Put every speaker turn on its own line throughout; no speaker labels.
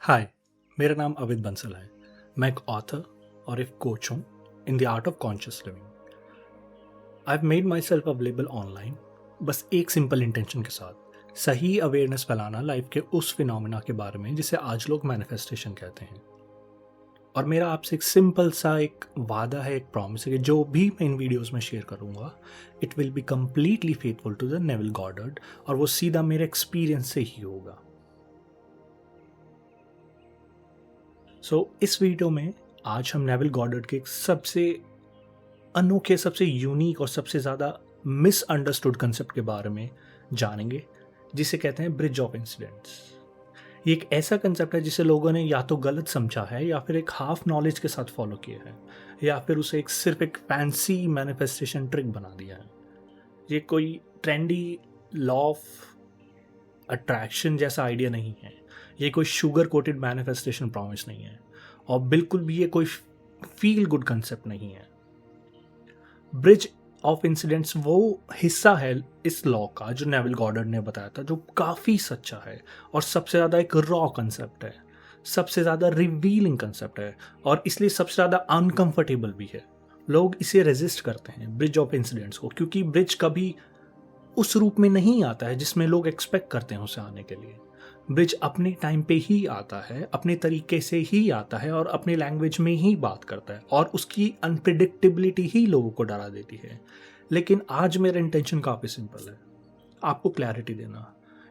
हाय, मेरा नाम अविद बंसल है। मैं एक ऑथर और एक कोच हूँ in the art of conscious living. I have made my self available online बस एक सिंपल इंटेंशन के साथ, सही अवेयरनेस फैलाना लाइफ के उस फिनोमिना के बारे में जिसे आज लोग मैनिफेस्टेशन कहते हैं। और मेरा आपसे एक सिंपल सा एक वादा है, एक प्रॉमिस है कि जो भी मैं इन वीडियोस में शेयर करूँगा it will be completely faithful to the Neville Goddard, और वो सीधा मेरे एक्सपीरियंस से ही होगा। इस वीडियो में आज हम नेविल गॉडर्ड के एक सबसे अनोखे, सबसे यूनिक और सबसे ज़्यादा मिसअंडरस्टूड कंसेप्ट के बारे में जानेंगे, जिसे कहते हैं ब्रिज ऑफ इंसिडेंट्स। ये एक ऐसा कंसेप्ट है जिसे लोगों ने या तो गलत समझा है या फिर एक हाफ नॉलेज के साथ फॉलो किया है, या फिर उसे सिर्फ एक फैंसी मैनिफेस्टेशन ट्रिक बना दिया है। ये कोई ट्रेंडी लॉ ऑफ अट्रैक्शन जैसा आइडिया नहीं है, ये कोई शुगर कोटेड मैनिफेस्टेशन प्रॉमिस नहीं है, और बिल्कुल भी ये कोई फील गुड कंसेप्ट नहीं है। ब्रिज ऑफ इंसिडेंट्स वो हिस्सा है इस लॉ का जो नेविल गॉडर्ड ने बताया था, जो काफ़ी सच्चा है और सबसे ज़्यादा एक रॉ कंसेप्ट है, सबसे ज़्यादा रिवीलिंग कंसेप्ट है, और इसलिए सबसे ज़्यादा अनकंफर्टेबल भी है। लोग इसे रेजिस्ट करते हैं ब्रिज ऑफ इंसिडेंट्स को, क्योंकि ब्रिज कभी उस रूप में नहीं आता है जिसमें लोग एक्सपेक्ट करते हैं उसे आने के लिए। ब्रिज अपने टाइम पे ही आता है, अपने तरीके से ही आता है, और अपने लैंग्वेज में ही बात करता है, और उसकी अनप्रिडिक्टेबिलिटी ही लोगों को डरा देती है। लेकिन आज मेरा इंटेंशन काफ़ी सिंपल है, आपको क्लैरिटी देना।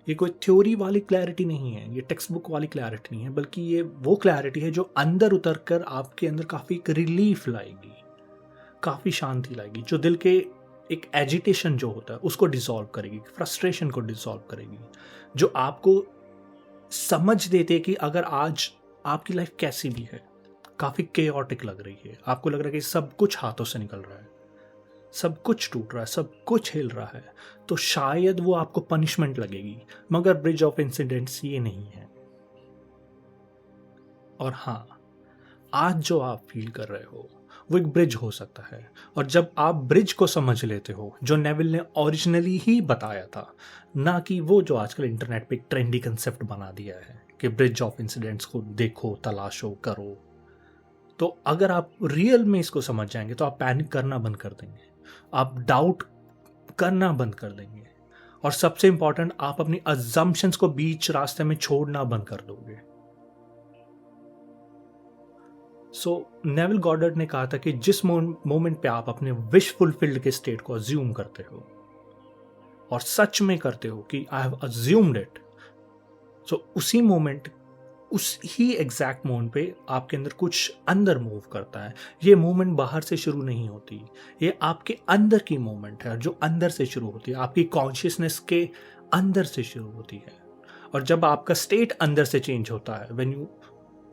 ये कोई थ्योरी वाली क्लैरिटी नहीं है, ये टेक्स्ट बुक वाली क्लैरिटी नहीं है, बल्कि ये वो क्लैरिटी है जो अंदर उतर कर आपके अंदर काफ़ी रिलीफ लाएगी, काफ़ी शांति लाएगी, जो दिल के एक एजिटेशन जो होता है उसको डिसॉल्व करेगी, फ्रस्ट्रेशन को डिसॉल्व करेगी, जो आपको समझ देते कि अगर आज आपकी लाइफ कैसी भी है, काफ़ी केओटिक लग रही है, आपको लग रहा है कि सब कुछ हाथों से निकल रहा है, सब कुछ टूट रहा है, सब कुछ हिल रहा है, तो शायद वो आपको पनिशमेंट लगेगी। मगर ब्रिज ऑफ इंसिडेंट्स ये नहीं है। और हाँ, आज जो आप फील कर रहे हो वो एक ब्रिज हो सकता है, और जब आप ब्रिज को समझ लेते हो जो नेविल ने ओरिजिनली ही बताया था, ना कि वो जो आजकल इंटरनेट पे एक ट्रेंडी कंसेप्ट बना दिया है कि ब्रिज ऑफ इंसिडेंट्स को देखो, तलाशो, करो, तो अगर आप रियल में इसको समझ जाएंगे तो आप पैनिक करना बंद कर देंगे, आप डाउट करना बंद कर देंगे, और सबसे इंपॉर्टेंट, आप अपनी अजम्पशंस को बीच रास्ते में छोड़ना बंद कर दोगे। नेविल गॉडर्ड ने कहा था कि जिस मोमेंट पे आप अपने विश फुलफिल्ड के स्टेट को अज्यूम करते हो, और सच में करते हो कि आई हैव अज्यूम्ड इट, उसी मोमेंट, उस ही एग्जैक्ट मोमेंट पे आपके अंदर कुछ अंदर मूव करता है। ये मूवमेंट बाहर से शुरू नहीं होती, ये आपके अंदर की मूवमेंट है जो अंदर से शुरू होती है, आपकी कॉन्शियसनेस के अंदर से शुरू होती है। और जब आपका स्टेट अंदर से चेंज होता है, when you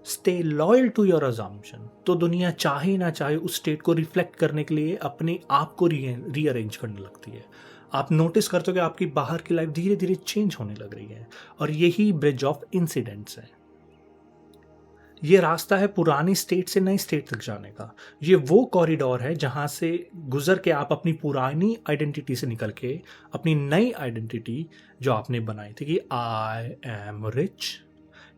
stay loyal to your assumption, तो दुनिया चाहे ना चाहे उस स्टेट को रिफ्लेक्ट करने के लिए अपने आप को रीअरेंज करने लगती है। आप नोटिस करते हो कि आपकी बाहर की लाइफ धीरे धीरे चेंज होने लग रही है, और यही ब्रिज ऑफ इंसिडेंट्स है। ये रास्ता है पुरानी स्टेट से नई स्टेट तक जाने का। ये वो कॉरिडोर है जहां से गुजर के आप अपनी पुरानी आइडेंटिटी से निकल के अपनी नई आइडेंटिटी जो आपने बनाई थी कि आई एम रिच,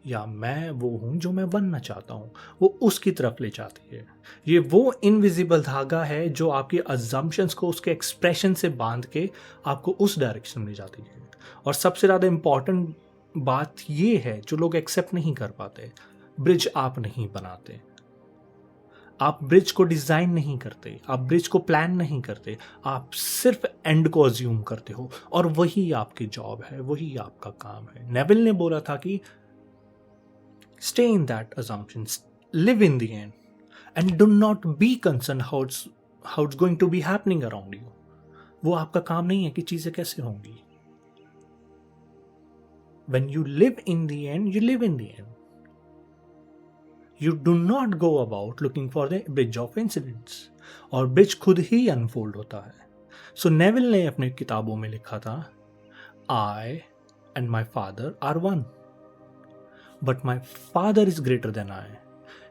या मैं वो हूँ जो मैं बनना चाहता हूँ, वो उसकी तरफ ले जाती है। ये वो इनविजिबल धागा है जो आपकी अजम्पशंस को उसके एक्सप्रेशन से बांध के आपको उस डायरेक्शन में ले जाती है। और सबसे ज़्यादा इम्पॉर्टेंट बात ये है जो लोग एक्सेप्ट नहीं कर पाते, ब्रिज आप नहीं बनाते, आप ब्रिज को डिज़ाइन नहीं करते, आप ब्रिज को प्लान नहीं करते, आप सिर्फ एंड को अज्यूम करते हो, और वही आपकी जॉब है, वही आपका काम है। नेविल ने बोला था कि stay in that assumptions, live in the end, and do not be concerned how it's going to be happening around you. वो आपका काम नहीं है कि चीजें कैसे होंगी। When you live in the end, you live in the end. You do not go about looking for the bridge of incidents, और ब्रिज खुद ही अनफोल्ड होता है। नेविल ने अपनी किताबों में लिखा था, I and my father are one, but my father is greater than I.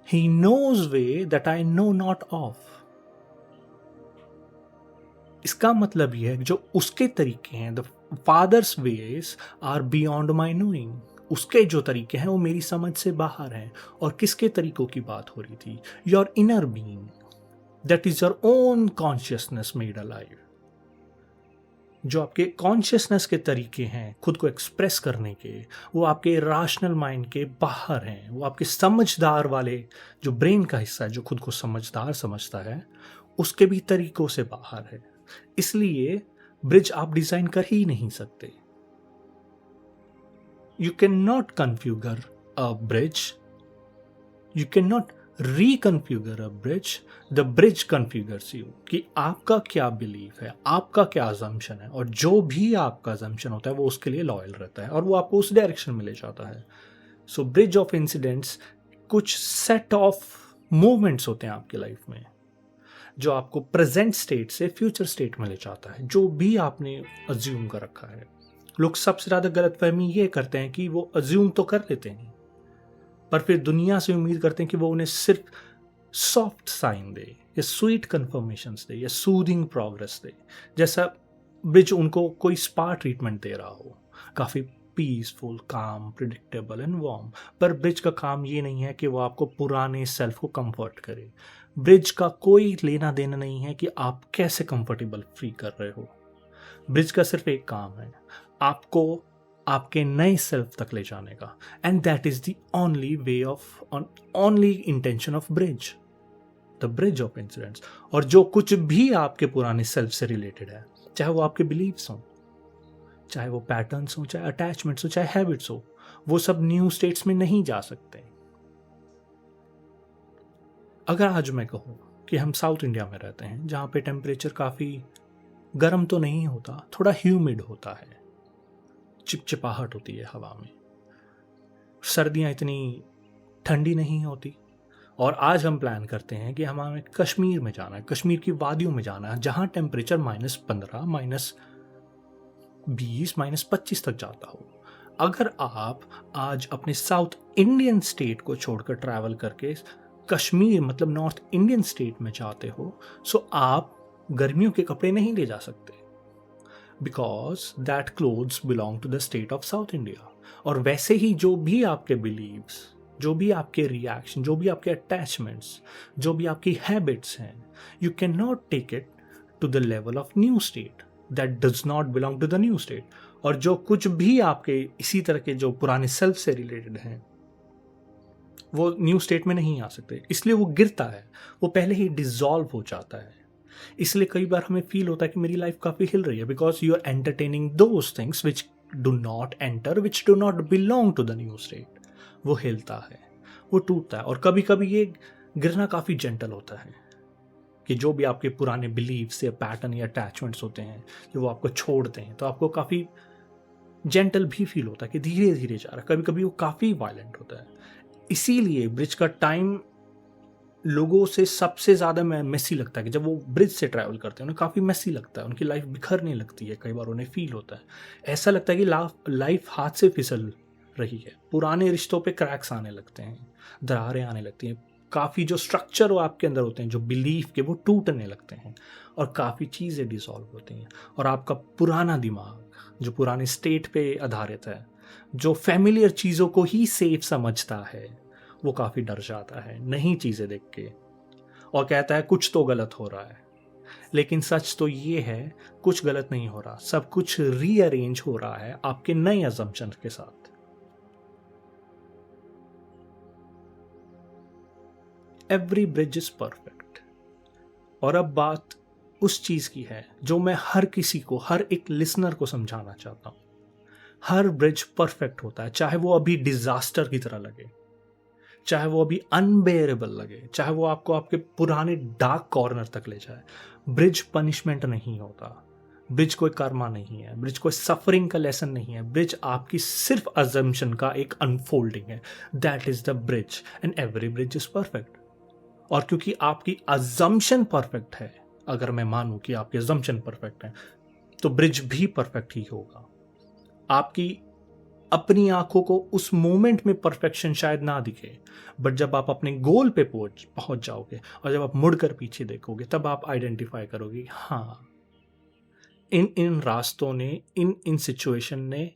He knows way that I know not of. इसका मतलब यह है कि जो उसके तरीके हैं, the father's ways are beyond my knowing. उसके जो तरीके हैं वो मेरी समझ से बाहर हैं। और किसके तरीकों की बात हो रही थी? Your inner being, that is your own consciousness made alive. जो आपके कॉन्शियसनेस के तरीके हैं खुद को एक्सप्रेस करने के, वो आपके राशनल माइंड के बाहर हैं। वो आपके समझदार वाले जो ब्रेन का हिस्सा है, जो खुद को समझदार समझता है, उसके भी तरीकों से बाहर है। इसलिए ब्रिज आप डिजाइन कर ही नहीं सकते। You can not configure a bridge, you can not reconfigure a bridge, the bridge configures you. कि आपका क्या बिलीफ है, आपका क्या अजम्पशन है, और जो भी आपका अजम्पशन होता है वो उसके लिए लॉयल रहता है और वो आपको उस डायरेक्शन में ले जाता है। सो ब्रिज ऑफ इंसिडेंट्स कुछ सेट ऑफ मूवमेंट्स होते हैं आपकी लाइफ में जो आपको प्रेजेंट स्टेट से फ्यूचर स्टेट में ले जाता है, जो भी आपने अज्यूम कर रखा है। लोग सबसे ज्यादा गलतफहमी ये करते हैं कि वो अज्यूम तो कर लेते हैं पर फिर दुनिया से उम्मीद करते हैं कि वो उन्हें सिर्फ सॉफ्ट साइन दे या स्वीट कन्फर्मेशंस दे या सूदिंग प्रोग्रेस दे, जैसा ब्रिज उनको कोई स्पा ट्रीटमेंट दे रहा हो, काफी पीसफुल, काम, प्रिडिक्टेबल एंड वार्म। पर ब्रिज का काम ये नहीं है कि वो आपको पुराने सेल्फ को कंफर्ट करे। ब्रिज का कोई लेना देना नहीं है कि आप कैसे कंफर्टेबल फील कर रहे हो। ब्रिज का सिर्फ एक काम है, आपको आपके नए सेल्फ तक ले जाने का। And that is the only way of only intention of bridge, the bridge of incidents. और जो कुछ भी आपके पुराने सेल्फ से रिलेटेड है, चाहे वो आपके बिलीव्स हों, चाहे वो पैटर्न्स हो, चाहे अटैचमेंट्स हो, चाहे हैबिट्स हो, वो सब न्यू स्टेट्स में नहीं जा सकते। अगर आज मैं कहूं कि हम साउथ इंडिया में रहते हैं जहां पे टेम्परेचर काफी गर्म तो नहीं होता, थोड़ा ह्यूमिड होता है, चिपचिपाहट होती है हवा में, सर्दियां इतनी ठंडी नहीं होती, और आज हम प्लान करते हैं कि हमें कश्मीर में जाना है, कश्मीर की वादियों में जाना है जहां टेम्परेचर -15, -20, -25 तक जाता हो। अगर आप आज अपने साउथ इंडियन स्टेट को छोड़कर ट्रैवल करके कश्मीर मतलब नॉर्थ इंडियन स्टेट में जाते हो, सो आप गर्मियों के कपड़े नहीं ले जा सकते, because that clothes belong to the state of south India. और वैसे ही जो भी आपके बिलीव्स, जो भी आपके रिएक्शन, जो भी आपके अटैचमेंट्स, जो भी आपकी हैबिट्स हैं, you can not take it to the level of new state, that does not belong to the new state. और जो कुछ भी आपके इसी तरह के जो पुराने सेल्फ से रिलेटेड हैं, वो न्यू स्टेट में नहीं आ सकते, इसलिए वो गिरता है, वो पहले ही डिसॉल्व हो जाता है। इसलिए कई बार हमें फील होता है कि मेरी लाइफ काफी हिल रही है, because you are entertaining those things which do not enter, which do not belong to the new state. वो हिलता है, वो टूटता है, और कभी कभी ये गिरना काफी जेंटल होता है कि जो भी आपके पुराने बिलीव्स या पैटर्न या अटैचमेंट्स होते हैं जो वो आपको छोड़ते हैं, तो आपको काफी जेंटल भी फील होता है कि धीरे धीरे जा रहा है। कभी कभी वो काफी वायलेंट होता है। इसीलिए ब्रिज का टाइम लोगों से सबसे ज्यादा मेसी लगता है कि जब वो ब्रिज से ट्रैवल करते हैं उन्हें काफी मेसी लगता है, उनकी लाइफ बिखरने लगती है, कई बार उन्हें फील होता है, ऐसा लगता है कि लाइफ हाथ से फिसल रही है, पुराने रिश्तों पे क्रैक्स आने लगते हैं, दरारें आने लगती हैं, काफी जो स्ट्रक्चर वो आपके अंदर होते हैं जो बिलीफ के, वो टूटने लगते हैं, और काफी चीजें डिसॉल्व होती हैं, और आपका पुराना दिमाग जो पुराने स्टेट पे आधारित है, जो फैमिलियर चीजों को ही सेफ समझता है, वो काफी डर जाता है नई चीजें देख के और कहता है कुछ तो गलत हो रहा है। लेकिन सच तो ये है, कुछ गलत नहीं हो रहा, सब कुछ रीअरेंज हो रहा है आपके नए अजम्पशन के साथ। Every bridge is perfect. और अब बात उस चीज की है जो मैं हर किसी को, हर एक लिसनर को समझाना चाहता हूं। हर ब्रिज परफेक्ट होता है, चाहे वो अभी डिजास्टर की तरह लगे, चाहे वो अभी अनबेरेबल लगे, चाहे वो आपको आपके पुराने डार्क कॉर्नर तक ले जाए। ब्रिज पनिशमेंट नहीं होता, ब्रिज कोई कर्मा नहीं है, ब्रिज कोई सफरिंग का लेसन नहीं है, ब्रिज आपकी सिर्फ अजम्पशन का एक अनफोल्डिंग है। That is the bridge and every bridge is perfect. और क्योंकि आपकी अजम्पशन परफेक्ट है, अगर मैं मानूं कि आपकी अजम्पशन परफेक्ट है, तो ब्रिज भी परफेक्ट ही होगा। आपकी अपनी आंखों को उस मोमेंट में परफेक्शन शायद ना दिखे, बट जब आप अपने गोल पे पहुंच जाओगे और जब आप मुड़कर पीछे देखोगे, तब आप आइडेंटिफाई करोगे, हाँ इन रास्तों ने, इन सिचुएशन ने,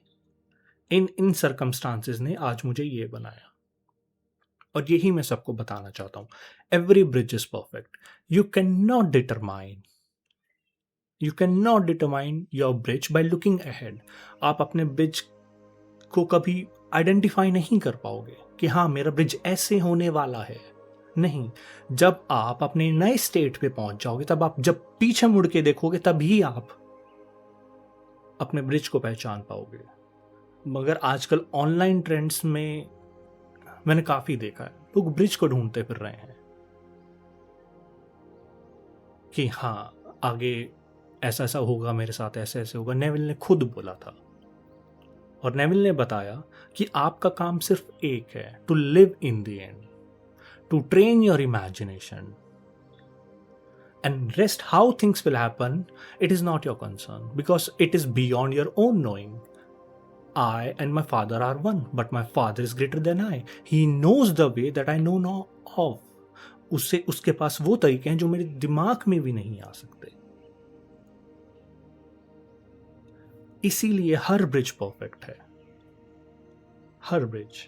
इन इन सर्कमस्टांसेस ने आज मुझे ये बनाया, और यही मैं सबको बताना चाहता हूं। Every bridge is perfect. You can not determine your bridge by looking ahead. आप अपने ब्रिज को कभी आइडेंटिफाई नहीं कर पाओगे कि हाँ मेरा ब्रिज ऐसे होने वाला है। नहीं, जब आप अपने नए स्टेट पे पहुंच जाओगे, तब आप जब पीछे मुड़ के देखोगे, तभी आप अपने ब्रिज को पहचान पाओगे। मगर आजकल ऑनलाइन ट्रेंड्स में मैंने काफी देखा है, लोग ब्रिज को ढूंढते फिर रहे हैं कि हाँ आगे ऐसा ऐसा होगा मेरे साथ, ऐसे ऐसे होगा। नेविल ने खुद बोला था, और नेविल ने बताया कि आपका काम सिर्फ एक है, to live in the end, to train your imagination, and rest how things will happen, it is not your concern, because it is beyond your own knowing. I and my father are one, but my father is greater than I. He knows the way that I know not of. उसके पास वो तरीके हैं जो मेरे दिमाग में भी नहीं आ सकते। इसीलिए हर ब्रिज परफेक्ट है, हर ब्रिज।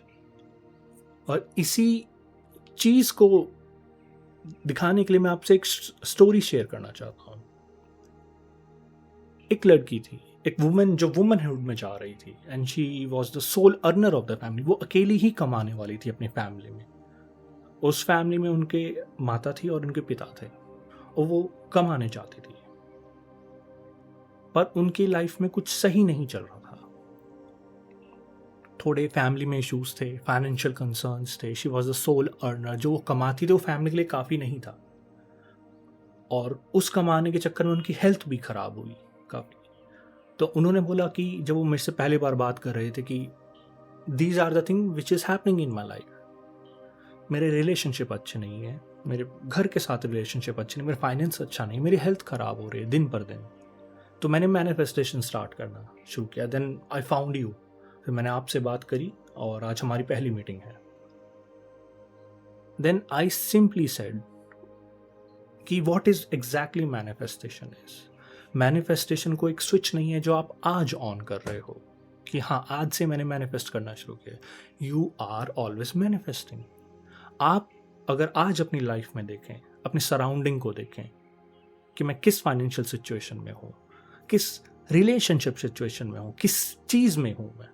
और इसी चीज को दिखाने के लिए मैं आपसे एक स्टोरी शेयर करना चाहता हूं। एक लड़की थी, एक वुमन, जो वुमनहुड में जा रही थी, and she was the soul earner of the family. वो अकेली ही कमाने वाली थी अपनी फैमिली में। उस फैमिली में उनके माता थी और उनके पिता थे, और वो कमाने जाती थी, पर उनकी लाइफ में कुछ सही नहीं चल रहा था। थोड़े फैमिली में इश्यूज थे, फाइनेंशियल कंसर्न्स थे। She was the soul earner. जो वो कमाती थी वो फैमिली के लिए काफ़ी नहीं था, और उस कमाने के चक्कर में उनकी हेल्थ भी खराब हुई काफ़ी। तो उन्होंने बोला कि जब वो मेरे से पहली बार बात कर रहे थे कि these are the thing which is happening in my life. मेरे रिलेशनशिप अच्छे नहीं है, मेरे घर के साथ रिलेशनशिप अच्छे नहीं, मेरा फाइनेंस अच्छा नहीं, मेरी हेल्थ खराब हो रही है दिन पर दिन। तो मैंने मैनिफेस्टेशन स्टार्ट करना शुरू किया। Then I found you. फिर मैंने आपसे बात करी, और आज हमारी पहली मीटिंग है। देन आई सिंपली सेड कि what is exactly manifestation is. Manifestation को एक स्विच नहीं है जो आप आज ऑन कर रहे हो कि हाँ आज से मैंने मैनिफेस्ट करना शुरू किया। You are always manifesting. आप अगर आज अपनी लाइफ में देखें, अपने सराउंडिंग को देखें कि मैं किस फाइनेंशियल सिचुएशन में हूँ, किस रिलेशनशिप सिचुएशन में हूँ, किस चीज़ में हूँ मैं,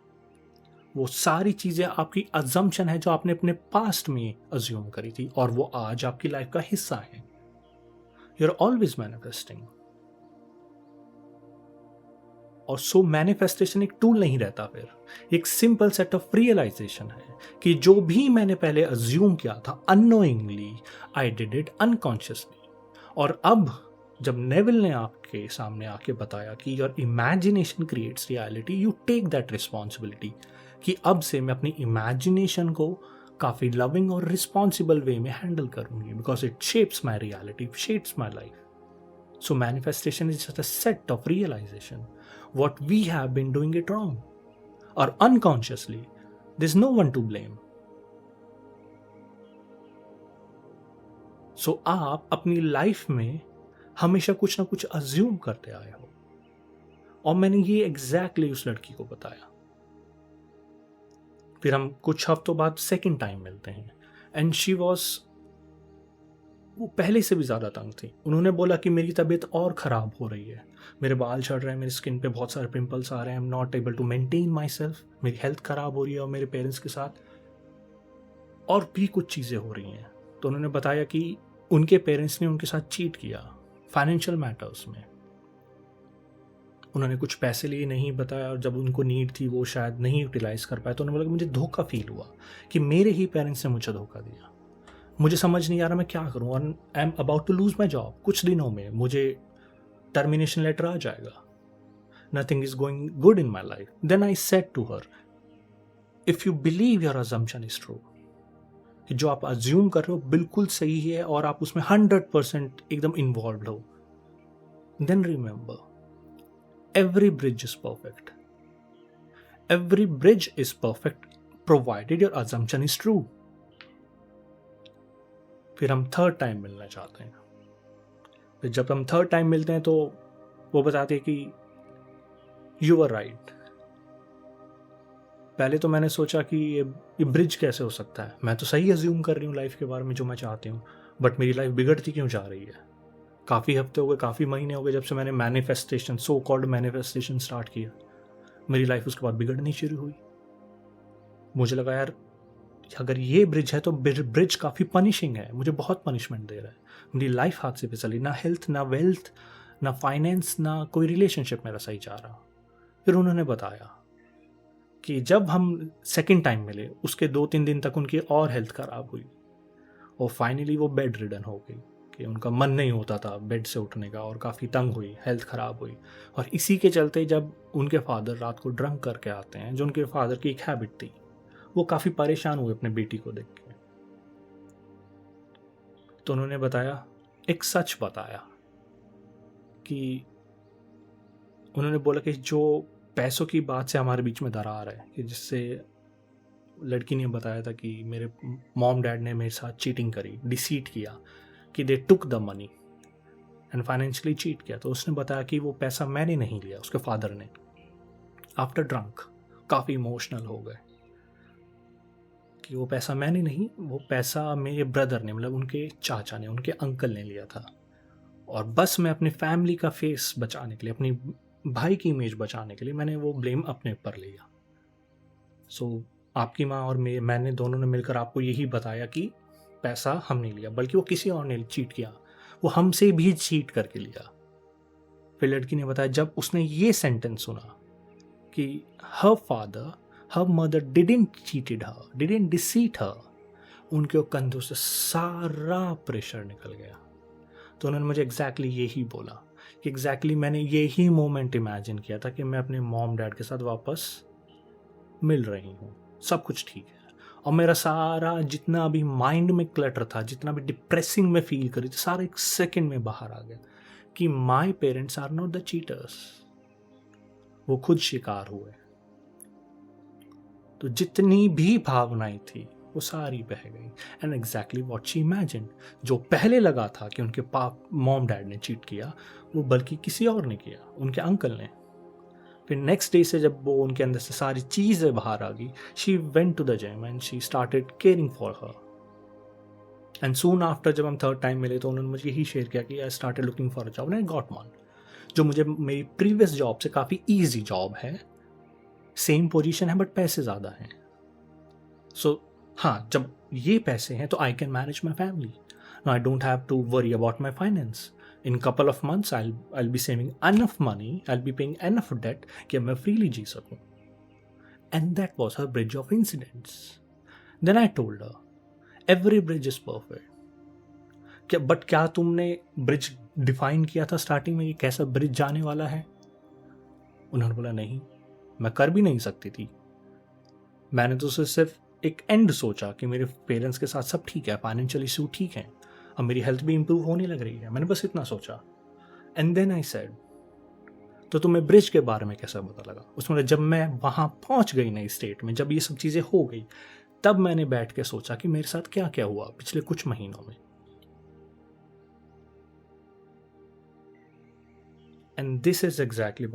वो सारी चीज़ें आपकी अजम्पशन है जो आपने अपने पास्ट में अज्यूम करी थी, और वो आज आपकी लाइफ का हिस्सा है। You are always manifesting. और सो मैनिफेस्टेशन एक टूल नहीं रहता, फिर एक सिंपल सेट ऑफ रियलाइजेशन है कि जो भी मैंने पहले अज्यूम किया था unknowingly, I did it unconsciously. और अब जब नेविल ने आपके सामने आके बताया कि your imagination creates reality, you take that responsibility कि अब से मैं अपनी इमेजिनेशन को काफ़ी लविंग और रिस्पॉन्सिबल वे में हैंडल करूंगी, because it shapes my reality, shapes my life. So manifestation is just a set of realization. What we have been doing it wrong, or unconsciously. There's no one to blame. So आप अपनी life में हमेशा कुछ ना कुछ assume करते आए हो, और मैंने ये एग्जैक्टली उस लड़की को बताया। फिर हम कुछ हफ्तों बाद सेकेंड टाइम मिलते हैं, एंड शी वॉज, वो पहले से भी ज़्यादा तंग थी। उन्होंने बोला कि मेरी तबीयत और ख़राब हो रही है, मेरे बाल झड़ रहे हैं, मेरी स्किन पे बहुत सारे पिंपल्स आ रहे हैं, I am not able to maintain my self, मेरी हेल्थ ख़राब हो रही है, और मेरे पेरेंट्स के साथ और भी कुछ चीज़ें हो रही हैं। तो उन्होंने बताया कि उनके पेरेंट्स ने उनके साथ चीट किया फाइनेंशियल मैटर्स में। उन्होंने कुछ पैसे लिए, नहीं बताया, और जब उनको नीड थी वो शायद नहीं यूटिलाइज कर पाए। तो उन्होंने बोला कि मुझे धोखा फील हुआ कि मेरे ही पेरेंट्स ने मुझे धोखा दिया, मुझे समझ नहीं आ रहा मैं क्या करूं, और I am about to lose my job. कुछ दिनों में मुझे टर्मिनेशन लेटर आ जाएगा, nothing is going good in my life. Then I said to her, if you believe your assumption is true, कि जो आप अज्यूम कर रहे हो बिल्कुल सही है और आप उसमें 100% एकदम इन्वॉल्व हो, then remember every bridge is perfect. Every bridge is perfect provided your assumption is true. फिर हम थर्ड टाइम मिलना चाहते हैं। फिर जब हम थर्ड टाइम मिलते हैं तो वो बताते हैं कि यू वर राइट, पहले तो मैंने सोचा कि ये ब्रिज कैसे हो सकता है, मैं तो सही अज्यूम कर रही हूँ लाइफ के बारे में जो मैं चाहती हूँ, बट मेरी लाइफ बिगड़ती क्यों जा रही है। काफ़ी हफ्ते हो गए, काफ़ी महीने हो गए जब से मैंने manifestation, so called manifestation start किया, मेरी लाइफ उसके बाद बिगड़नी शुरू हुई। मुझे लगा यार अगर ये ब्रिज है तो ब्रिज काफ़ी पनिशिंग है, मुझे बहुत पनिशमेंट दे रहा है, मेरी लाइफ हाथ से फिसली, ना हेल्थ ना वेल्थ ना फाइनेंस ना कोई रिलेशनशिप मेरा सही जा रहा। फिर उन्होंने बताया कि जब हम सेकंड टाइम मिले उसके 2-3 दिन तक उनकी और हेल्थ ख़राब हुई और फाइनली वो बेड रिडन हो गई कि उनका मन नहीं होता था बेड से उठने का और काफ़ी तंग हुई, हेल्थ ख़राब हुई। और इसी के चलते जब उनके फादर रात को ड्रंक करके आते हैं, जो उनके फादर की एक हैबिट थी, वो काफ़ी परेशान हुए अपने बेटी को देख के। तो उन्होंने बताया, एक सच बताया कि उन्होंने बोला कि जो पैसों की बात से हमारे बीच में दरार है, कि जिससे लड़की ने बताया था कि मेरे मॉम डैड ने मेरे साथ चीटिंग करी, डिसीट किया, कि they took the money and financially cheat किया। तो उसने बताया कि वो पैसा मैंने नहीं लिया, उसके फादर ने। आफ्टर ड्रंक काफ़ी इमोशनल हो गए कि वो पैसा मैंने नहीं, वो पैसा मेरे ब्रदर ने, मतलब उनके चाचा ने, उनके अंकल ने लिया था। और बस मैं अपनी फैमिली का फेस बचाने के लिए, अपनी भाई की इमेज बचाने के लिए मैंने वो ब्लेम अपने ऊपर लिया। सो आपकी माँ और मैंने दोनों ने मिलकर आपको यही बताया कि पैसा हम नहीं लिया, बल्कि वो किसी और ने चीट किया, वो हमसे भी चीट करके लिया। फिर लड़की ने बताया जब उसने ये सेंटेंस सुना कि her father, her mother didn't cheated her, didn't deceit her, उनके कंधों से सारा प्रेशर निकल गया। तो उन्होंने मुझे एग्जैक्टली यही बोला कि एग्जैक्टली मैंने यही मोमेंट इमेजिन किया था कि मैं अपने मॉम डैड के साथ वापस मिल रही हूँ, सब कुछ ठीक है। और मेरा सारा जितना भी माइंड में क्लटर था, जितना भी डिप्रेसिंग में फील करी थी, सारा एक सेकंड में बाहर आ गया कि my parents are not the cheaters, वो खुद शिकार हुए। तो जितनी भी भावनाएं थी वो सारी बह गई। And exactly what she imagined, जो पहले लगा था कि उनके मॉम डैड ने चीट किया, वो बल्कि किसी और ने किया, उनके अंकल ने। फिर नेक्स्ट डे से जब वो उनके अंदर से सारी चीज़ें बाहर आ गई, she went to the gym and she started caring for her. And soon after जब हम थर्ड टाइम मिले तो उन्होंने मुझे यही शेयर किया कि I started looking for a job and I got one, जो मुझे मेरी प्रीवियस जॉब से काफ़ी ईजी जॉब है, सेम पोजीशन है बट पैसे ज़्यादा हैं। सो हाँ, जब ये पैसे हैं तो I can manage my family, I don't have to worry about my finance. In couple of months, I'll be saving enough money, I'll be paying enough debt कि मैं freely जी सकूं. And that was her bridge of incidents. Then I told her, every bridge is perfect. But क्या तुमने bridge define किया था starting में कि कैसा ब्रिज जाने वाला है? उन्होंने बोला नहीं, मैं कर भी नहीं सकती थी। मैंने तो सिर्फ एक एंड सोचा कि मेरे पेरेंट्स के साथ सब ठीक है, फाइनेंशियल इशू ठीक है, अब मेरी हेल्थ भी इंप्रूव होने लग रही है, मैंने बस इतना सोचा। एंड देन आई सेड, तो तुम्हें ब्रिज के बारे में कैसा पता लगा? उसमें जब मैं वहां पहुंच गई नई स्टेट में, जब ये सब चीजें हो गई, तब मैंने बैठ के सोचा कि मेरे साथ क्या क्या हुआ पिछले कुछ महीनों में। And this is exactly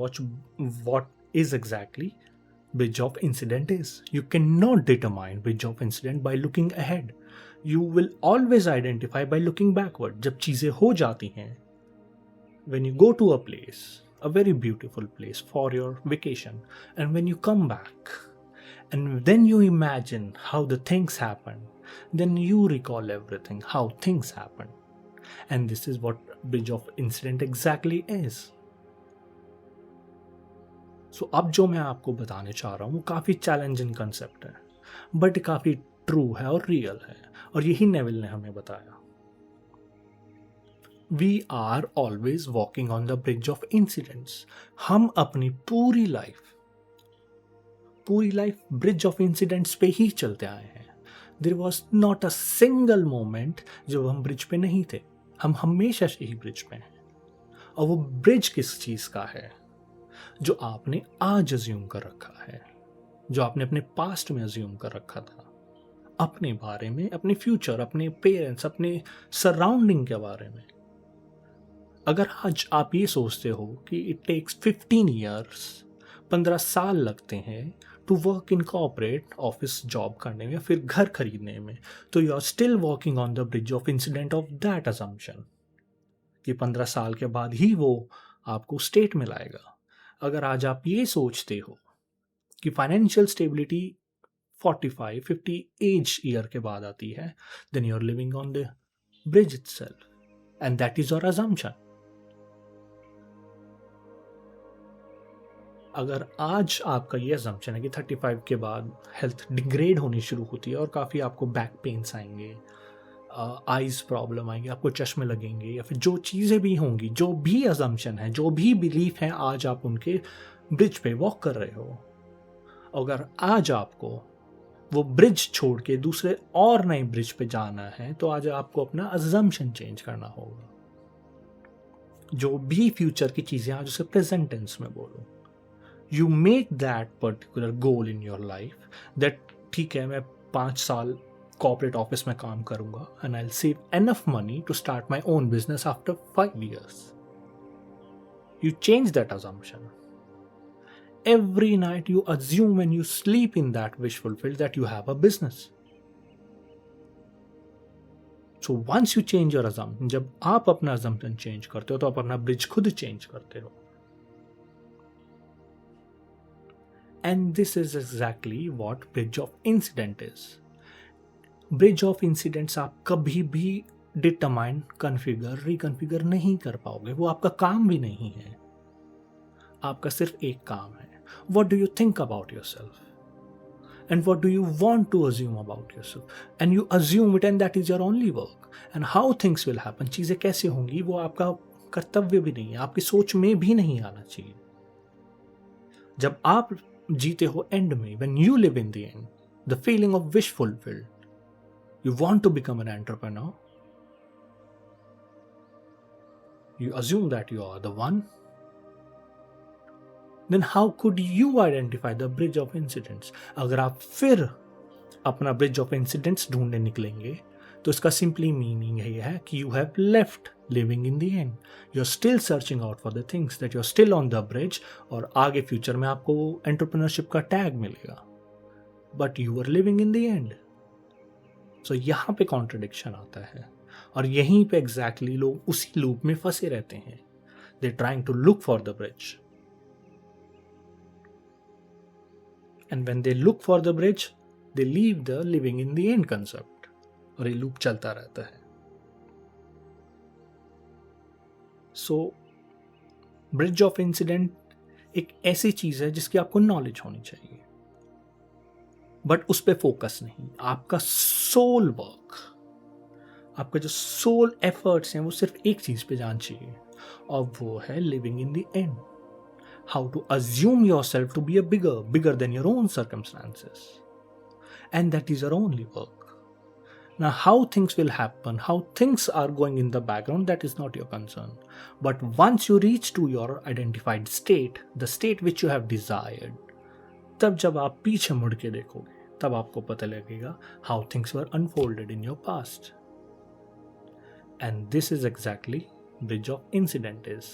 what is exactly bridge of incident is. You cannot determine bridge of incident by looking ahead. You will always identify by looking backward. जब चीजें हो जाती हैं, when you go to a place, a very beautiful place for your vacation, and when you come back, and then you imagine how the things happened, then you recall everything, how things happened. And this is what bridge of incident exactly is. सो अब जो मैं आपको बताने चाह रहा हूँ वो काफ़ी चैलेंजिंग कंसेप्ट है, बट काफ़ी ट्रू है और रियल है, और यही नेविल ने हमें बताया। We are always walking on the bridge of incidents. हम अपनी पूरी लाइफ ब्रिज ऑफ इंसिडेंट्स पे ही चलते आए हैं। There was not a single moment जब हम ब्रिज पे नहीं थे, हम हमेशा से ही ब्रिज पे हैं। और वो ब्रिज किस चीज़ का है? जो आपने आज अज्यूम कर रखा है, जो आपने अपने पास्ट में अज्यूम कर रखा था, अपने बारे में, अपने फ्यूचर, अपने पेरेंट्स, अपने सराउंडिंग के बारे में। अगर आज आप ये सोचते हो कि इट टेक्स 15 ईयर्स, 15 साल लगते हैं to work in corporate office job करने में या फिर घर खरीदने में, तो you are still walking on the bridge of incident of that assumption कि 15 साल के बाद ही वो आपको स्टेट में लाएगा। अगर आज आप ये सोचते हो कि फाइनेंशियल स्टेबिलिटी 45-50 एज ईयर के बाद आती है, then you are living on the bridge itself and that is your assumption. अगर आज आपका ये असम्पशन है कि 35 के बाद हेल्थ डिग्रेड होनी शुरू होती है और काफ़ी आपको बैक पेन्स आएंगे, आइज प्रॉब्लम आएंगे, आपको चश्मे लगेंगे, या फिर जो चीज़ें भी होंगी, जो भी असम्पशन है, जो भी बिलीफ है, आज आप उनके ब्रिज पे वॉक कर रहे हो। अगर आज आपको वो ब्रिज छोड़ के दूसरे और नए ब्रिज पे जाना है, तो आज आपको अपना असम्पशन चेंज करना होगा। जो भी फ्यूचर की चीज़ें आज उसे प्रेजेंट टेंस में बोलो। You make that particular goal in your life that ठीक है, मैं 5 साल कॉर्पोरेट ऑफिस में काम करूंगा and I will save enough money to start my own business after 5 years. You change that assumption. Every night you assume when you sleep in that wish fulfilled that you have a business. So once you change your assumption, जब आप अपना assumption change करते हो तो आप अपना bridge खुद change करते हो. And this is exactly what bridge of incident is. Bridge of incidents आप कभी भी डिटरमाइन, कन्फिगर, रिकन्फिगर नहीं कर पाओगे। वो आपका काम भी नहीं है। आपका सिर्फ एक काम है, what do you think about yourself? And what do you want to assume about yourself? And you assume it and that is your only work. And how things will happen, चीज़ें कैसे होंगी, वो आपका कर्तव्य भी नहीं है, आपकी सोच में भी नहीं आना चाहिए। जब आप जीते हो एंड में, when you live in the end, the feeling of wish fulfilled, you want to become an entrepreneur, you assume that you are the one, then how could you identify the bridge of incidents? अगर आप फिर अपना bridge of incidents ढूंढने निकलेंगे, तो इसका simply meaning ये है कि you have left living in the end. You're still searching out for the things, that you're still on the bridge, और आगे फ्यूचर में आपको एंटरप्रेन्योरशिप का टैग मिलेगा, but you were living in the end. So यहाँ पे contradiction आता है और यहीं पे एग्जैक्टली लोग उसी लूप में फंसे रहते हैं. They're trying to look for the bridge. And when they look for the bridge, they leave the living in the end concept. और ये लूप चलता रहता है. सो ब्रिज ऑफ इंसिडेंट एक ऐसी चीज है जिसकी आपको नॉलेज होनी चाहिए, बट उस पर फोकस नहीं. आपका सोल वर्क, आपका जो सोल एफर्ट्स हैं, वो सिर्फ एक चीज पे जाना चाहिए, और वो है living in the end. How to assume your self to be a bigger than your own circumstances, and that is your only work. Now, how things will happen, how things are going in the background, that is not your concern. But once you reach to your identified state, the state which you have desired, तब जब आप पीछे मुड़ के देखोगे, तब आपको पता लगेगा how things were unfolded in your past. And this is exactly bridge of incident is.